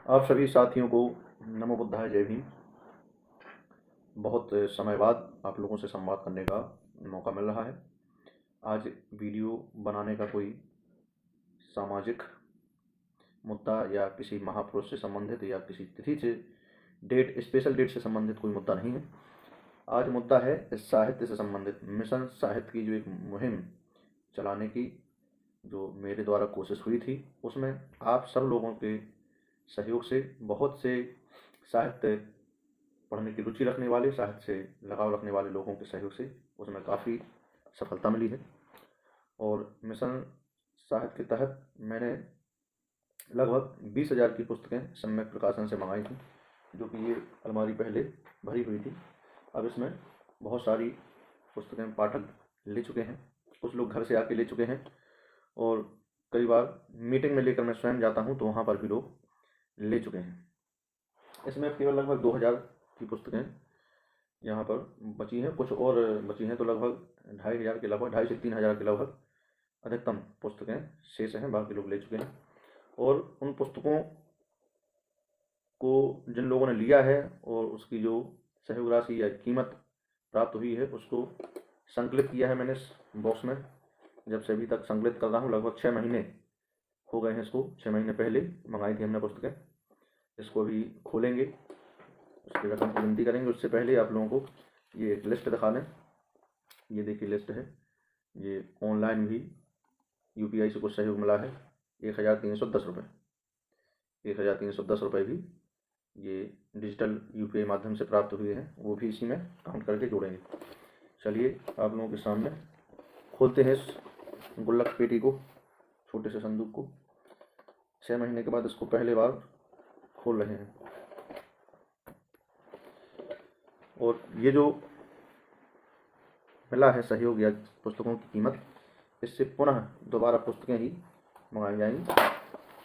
आप सभी साथियों को नमो बुद्धाय, जय भीम। बहुत समय बाद आप लोगों से संवाद करने का मौका मिल रहा है। आज वीडियो बनाने का कोई सामाजिक मुद्दा या किसी महापुरुष से संबंधित या किसी तिथि से स्पेशल डेट से संबंधित कोई मुद्दा नहीं है। आज मुद्दा है साहित्य से संबंधित मिशन साहित्य की जो एक मुहिम चलाने की जो मेरे द्वारा कोशिश हुई थी, उसमें आप सब लोगों के सहयोग से बहुत से साहित्य पढ़ने की रुचि रखने वाले, साहित्य से लगाव रखने वाले लोगों के सहयोग से उसमें काफ़ी सफलता मिली है। और मिशन साहित्य के तहत मैंने लगभग 20,000 की पुस्तकें सम्यक प्रकाशन से मंगाई थी, जो कि ये अलमारी पहले भरी हुई थी। अब इसमें बहुत सारी पुस्तकें पाठक ले चुके हैं, कुछ लोग घर से आके ले चुके हैं, और कई बार मीटिंग में लेकर मैं स्वयं जाता हूँ तो वहाँ पर भी लोग ले चुके हैं। इसमें केवल लगभग 2,000 की पुस्तकें यहाँ पर बची हैं, कुछ और बची हैं, तो लगभग 2,500 के लगभग 2,500 से 3,000 के लगभग अधिकतम पुस्तकें शेष हैं, बाकी लोग ले चुके हैं। और उन पुस्तकों को जिन लोगों ने लिया है और उसकी जो सहयोग राशि या कीमत प्राप्त हुई है उसको संकलित किया है मैंने इस बॉक्स में। जब से अभी तक संकलित कर रहा हूँ, लगभग 6 महीने हो गए हैं इसको। 6 महीने पहले मंगाई थी हमने पुस्तकें। इसको अभी खोलेंगे, उसकी रकम की गिनती करेंगे। उससे पहले आप लोगों को ये एक लिस्ट दिखा दें। ये देखिए लिस्ट है, ये ऑनलाइन भी UPI से कुछ सहयोग मिला है। 1,310 रुपये, 1,310 रुपये भी ये डिजिटल UPI माध्यम से प्राप्त हुए हैं, वो भी इसी में काउंट करके जोड़ेंगे। चलिए आप लोगों के सामने खोलते हैं इस गुल्लक पेटी को, छोटे से संदूक को। 6 महीने के बाद इसको पहले बार खोल रहे हैं। और ये जो मिला है सहयोग या पुस्तकों की कीमत, इससे पुनः दोबारा पुस्तकें ही मंगाई जाएंगी।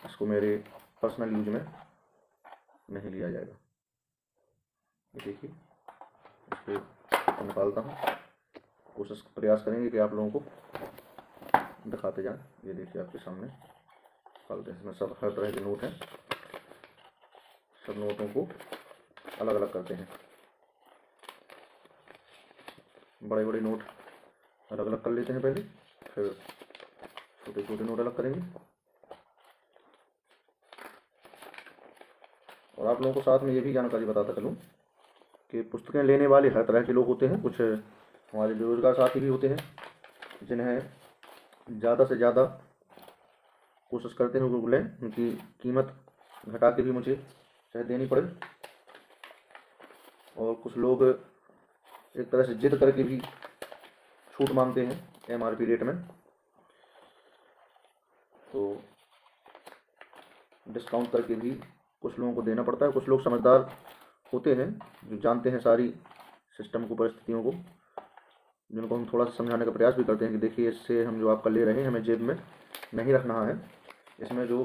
इसको मेरे पर्सनल यूज में नहीं लिया जाएगा। ये देखिए, इसको निकालता हूँ, प्रयास करेंगे कि आप लोगों को दिखाते जाएं। ये देखिए आपके सामने निकालते हैं। इसमें सब हर तरह के नोट हैं, सब नोटों को अलग अलग करते हैं। बड़े बड़े नोट अलग अलग कर लेते हैं पहले, फिर छोटे छोटे नोट अलग करेंगे। और आप लोगों को साथ में ये भी जानकारी बताता चलूँ कि पुस्तकें लेने वाले हर तरह के लोग होते हैं। कुछ हमारे बेरोजगार साथी भी होते हैं जिन्हें ज़्यादा से ज़्यादा कोशिश करते हैं वो लें, उनकी कीमत घटा के भी मुझे चाहे देनी पड़े। और कुछ लोग एक तरह से जिद करके भी छूट मांगते हैं MRP रेट में, तो डिस्काउंट करके भी कुछ लोगों को देना पड़ता है। कुछ लोग समझदार होते हैं जो जानते हैं सारी सिस्टम को, परिस्थितियों को, जिनको हम थोड़ा सा समझाने का प्रयास भी करते हैं कि देखिए इससे हम जो आपका ले रहे हैं हमें जेब में नहीं रखना है। इसमें जो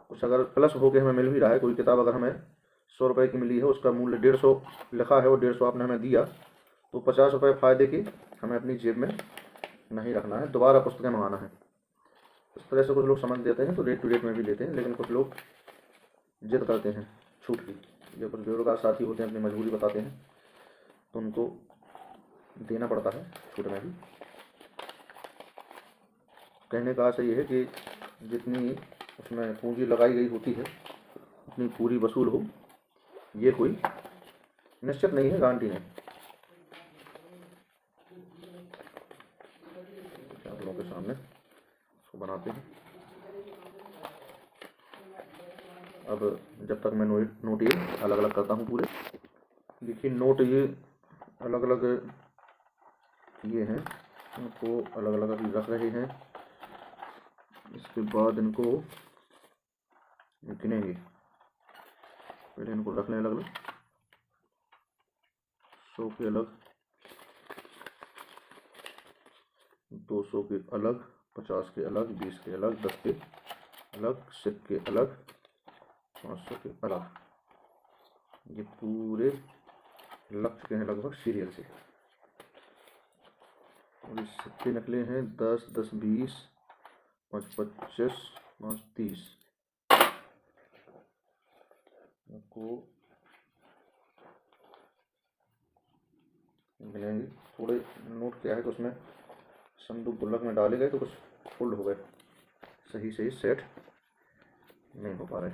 कुछ अगर प्लस होकर हमें मिल भी रहा है, कोई किताब अगर हमें 100 रुपये की मिली है, उसका मूल्य 150 लिखा है और 150 आपने हमें दिया, तो 50 रुपये फ़ायदे के हमें अपनी जेब में नहीं रखना है, दोबारा पुस्तकें मंगाना है। इस तरह से कुछ लोग समझ देते हैं तो रेट टू रेट में भी लेते हैं, लेकिन कुछ लोग जिद करते हैं छूट की। जो कुछ बेरोजगार साथी होते हैं अपनी मजबूरी बताते हैं, तो उनको देना पड़ता है छूट में भी। कहने का आशय ये है कि जितनी उसमें पूंजी लगाई गई होती है उतनी पूरी वसूल हो, ये कोई निश्चित नहीं है, गारंटी नहीं। आप लोगों के सामने इसको बनाते हैं। अब जब तक मैं नोट ये अलग अलग करता हूँ पूरे, देखिए नोट ये अलग अलग ये हैं, इनको अलग अलग अभी रख रहे हैं। इसके बाद इनको गिनेंगे, पहले इनको रख लें अलग अलग। 100 के अलग, 200 के अलग, 50 के अलग, 20 के अलग, 10 के अलग, 100 के अलग, 500 के अलग। ये पूरे लग चुके हैं लगभग सीरियल से। और इस सिक्के निकले हैं 10, 10, 20, 5, 25, 5, 30। को गिनेंगे। थोड़े नोट क्या है तो उसमें संदूक गुल्लक में डाले गए तो कुछ फोल्ड हो गए, सही से सेट नहीं हो पा रहे।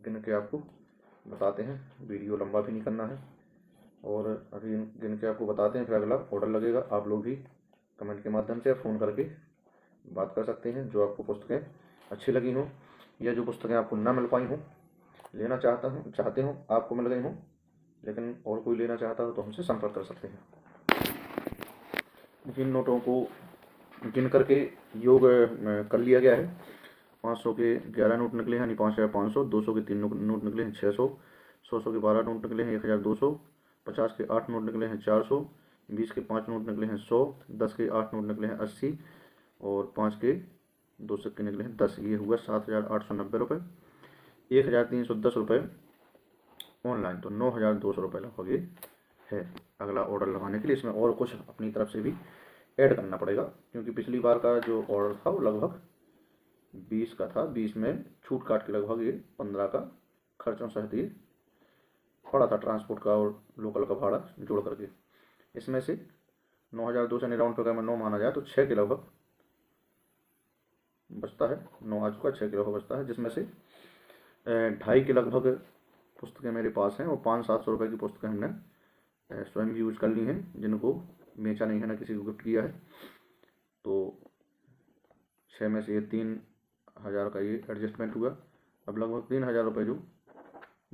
गिन के आपको बताते हैं, वीडियो लंबा भी नहीं करना है। और अभी गिन के आपको बताते हैं, फिर अगला ऑर्डर लगेगा। आप लोग भी कमेंट के माध्यम से फ़ोन करके बात कर सकते हैं। जो आपको पुस्तकें अच्छी लगी हों या जो पुस्तकें आपको ना मिल पाई हों, लेना चाहते हो, आपको मिल गई हों लेकिन और कोई लेना चाहता हो तो हमसे संपर्क कर सकते हैं। जिन नोटों को गिन करके योग कर लिया गया है, 500 के 11 नोट निकले हैं यानी 5500, 200 के 3 नोट निकले हैं 600, 100 के 12 नोट निकले हैं 1200, 50 के 8 नोट निकले हैं 400, 20 के 5 नोट निकले हैं 100, 10 के 8 नोट निकले हैं 80 और 5 के 2 सिक्के निकले हैं 10। ये हुआ 7890 रुपये। 1310 रुपये ऑनलाइन, तो 9200 रुपये लगभग ये है अगला ऑर्डर लगाने के लिए। इसमें और कुछ अपनी तरफ से भी ऐड करना पड़ेगा, क्योंकि पिछली बार का जो ऑर्डर था वो लगभग 20 का था। 20 में छूट काट के लगभग ये 15 का खर्चों सहित ये पड़ा था, ट्रांसपोर्ट का और लोकल का भाड़ा जोड़ करके। इसमें से 9200 राउंड पे अगर मैं 9 माना जाए तो 6 के लगभग बचता है। 9 आ चुका, 6 के लगभग बचता है, जिसमें से 2.5 के लगभग पुस्तकें मेरे पास हैं और 500-700 रुपये की पुस्तकें हमने स्वयं यूज कर ली हैं, जिनको बेचा नहीं है ना किसी को गिफ्ट किया है। तो 6 में से ये 3000 का ये एडजस्टमेंट हुआ। अब लगभग 3000 रुपये जो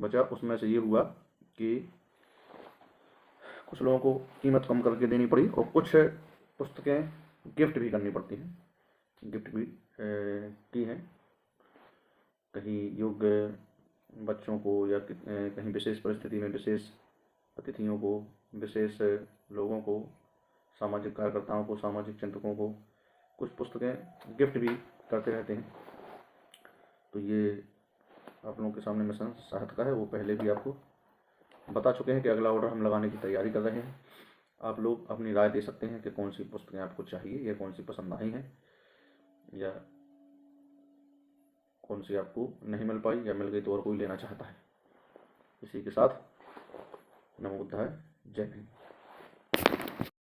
बचा, उसमें से ये हुआ कि कुछ लोगों को कीमत कम करके देनी पड़ी और कुछ पुस्तकें गिफ्ट भी करनी पड़ती हैं, गिफ्ट भी की हैं। कहीं योग्य बच्चों को या कहीं विशेष परिस्थिति में विशेष अतिथियों को, विशेष लोगों को, सामाजिक कार्यकर्ताओं को, सामाजिक चिंतकों को कुछ पुस्तकें गिफ्ट भी करते रहते हैं। तो ये आप लोगों के सामने मिशन साहत का है, वो पहले भी आपको बता चुके हैं कि अगला ऑर्डर हम लगाने की तैयारी कर रहे हैं। आप लोग अपनी राय दे सकते हैं कि कौन सी पुस्तकें आपको चाहिए या कौन सी पसंद आई हैं या कौन सी आपको नहीं मिल पाई या मिल गई तो और कोई लेना चाहता है। इसी के साथ नमो बुद्धाय, जय हिंद।